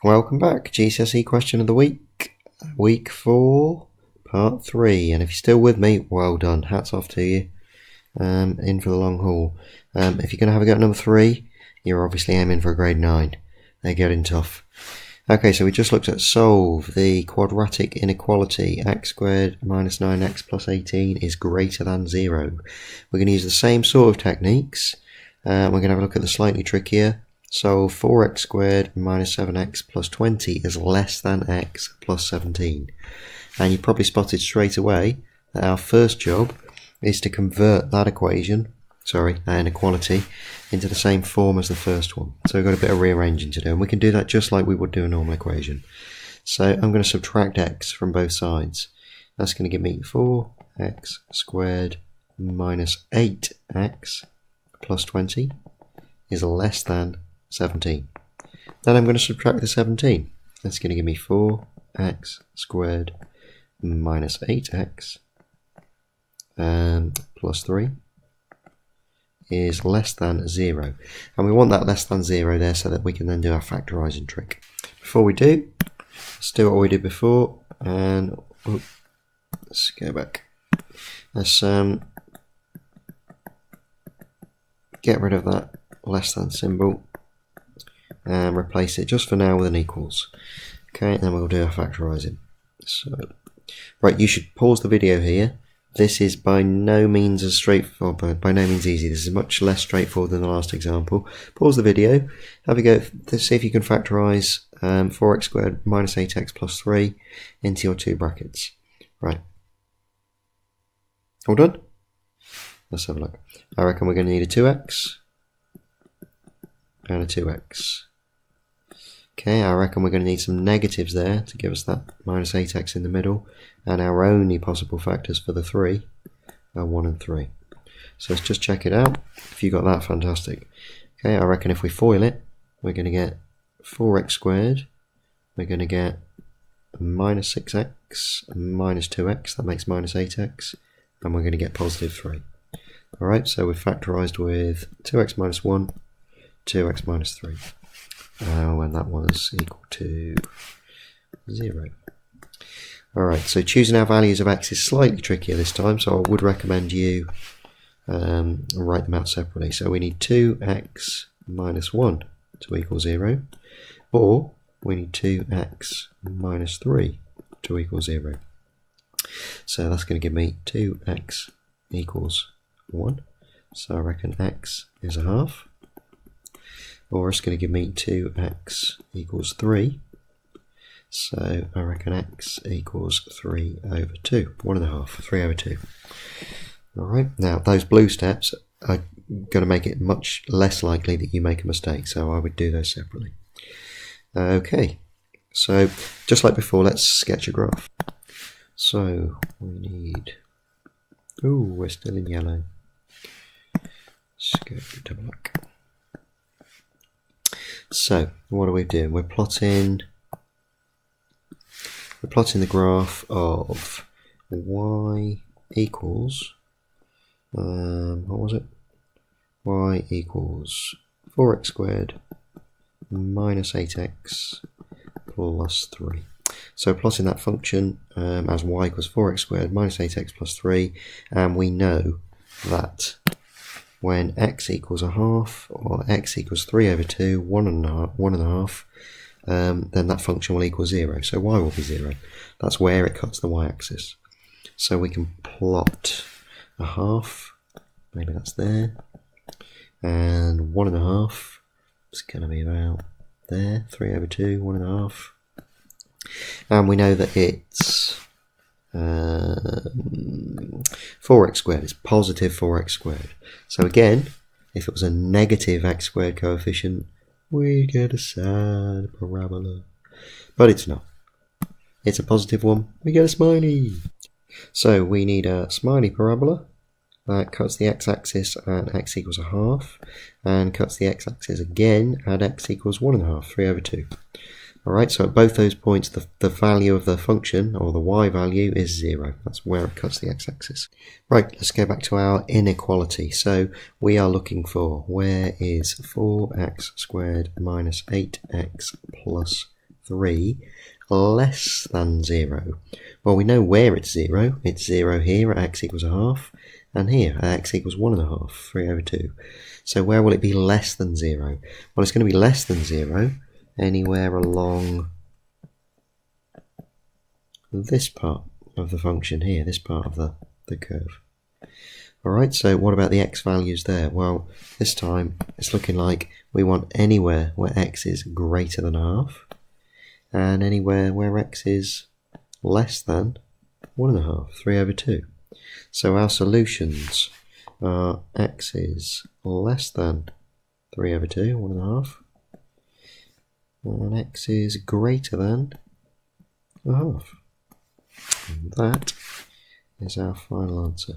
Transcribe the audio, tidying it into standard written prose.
Welcome back. GCSE question of the week, week 4, part 3. And if you're still with me, well done. Hats off to you. In for the long haul. If you're going to have a go at number 3, you're obviously aiming for a grade 9. They're getting tough. Okay, so we just looked at solve the quadratic inequality x squared minus 9x plus 18 is greater than 0. We're going to use the same sort of techniques. We're going to have a look at the slightly trickier. Solve 4x squared minus 7x plus 20 is less than x plus 17. And you probably spotted straight away that our first job is to convert that inequality into the same form as the first one. So we've got a bit of rearranging to do, and we can do that just like we would do a normal equation. So I'm going to subtract x from both sides. That's going to give me 4x squared minus 8x plus 20 is less than 17. Then I'm going to subtract the 17. That's going to give me 4x squared minus 8x plus 3 is less than 0. And we want that less than 0 there so that we can then do our factorising trick. Before we do, let's do what we did before, and let's go back. Let's get rid of that less than symbol and replace it just for now with an equals. Okay, and then we'll do our factorising. So, right, you should pause the video here. This is by no means as straightforward, by no means easy. This is much less straightforward than the last example. Pause the video, have a go, see if you can factorise 4x squared minus 8x plus 3 into your two brackets. Right. All done? Let's have a look. I reckon we're going to need a 2x and a 2x. Okay, I reckon we're going to need some negatives there to give us that minus 8x in the middle, and our only possible factors for the 3 are 1 and 3. So let's just check it out. If you got that, fantastic. Okay, I reckon if we FOIL it, we're going to get 4x squared, we're going to get minus 6x, minus 2x, that makes minus 8x, and we're going to get positive 3. Alright, so we've factorised with 2x minus 1, 2x minus 3. And that was equal to 0. Alright, so choosing our values of x is slightly trickier this time, so I would recommend you write them out separately. So we need 2x minus 1 to equal 0, or we need 2x minus 3 to equal 0. So that's going to give me 2x equals 1, so I reckon x is a half. Or it's going to give me 2x equals 3. So I reckon x equals 3 over 2. 1.5, 3 over 2. Alright, now those blue steps are going to make it much less likely that you make a mistake, so I would do those separately. Okay, so just like before, let's sketch a graph. So we need... Ooh, we're still in yellow. Let's go to black. So, what are we doing? We're plotting the graph of y equals, what was it? Y equals 4x squared minus 8x plus 3. So plotting that function as y equals 4x squared minus 8x plus 3, and we know that when x equals a half, or x equals 3 over 2, 1.5, then that function will equal 0. So y will be 0. That's where it cuts the y-axis. So we can plot a half, maybe that's there, and 1.5, it's going to be about there, 3 over 2, 1.5. And we know that it's 4x squared is positive 4x squared. So again, if it was a negative x squared coefficient, we get a sad parabola. But it's not. It's a positive one, we get a smiley. So we need a smiley parabola that cuts the x-axis at x equals a half, and cuts the x-axis again at x equals 1.5, 3 over 2. Alright, so at both those points, the value of the function, or the y value, is 0. That's where it cuts the x-axis. Right, let's go back to our inequality. So we are looking for, where is 4x squared minus 8x plus 3 less than 0. Well, we know where it's 0. It's 0 here at x equals a half, and here at x equals 1.5, 3 over 2. So where will it be less than 0? Well, it's going to be less than 0 anywhere along this part of the function here, this part of the curve. Alright, so what about the x values there? Well, this time it's looking like we want anywhere where x is greater than a half, and anywhere where x is less than 1.5, 3 over 2. So our solutions are x is less than 3 over 2, 1.5, and x is greater than a half. And that is our final answer.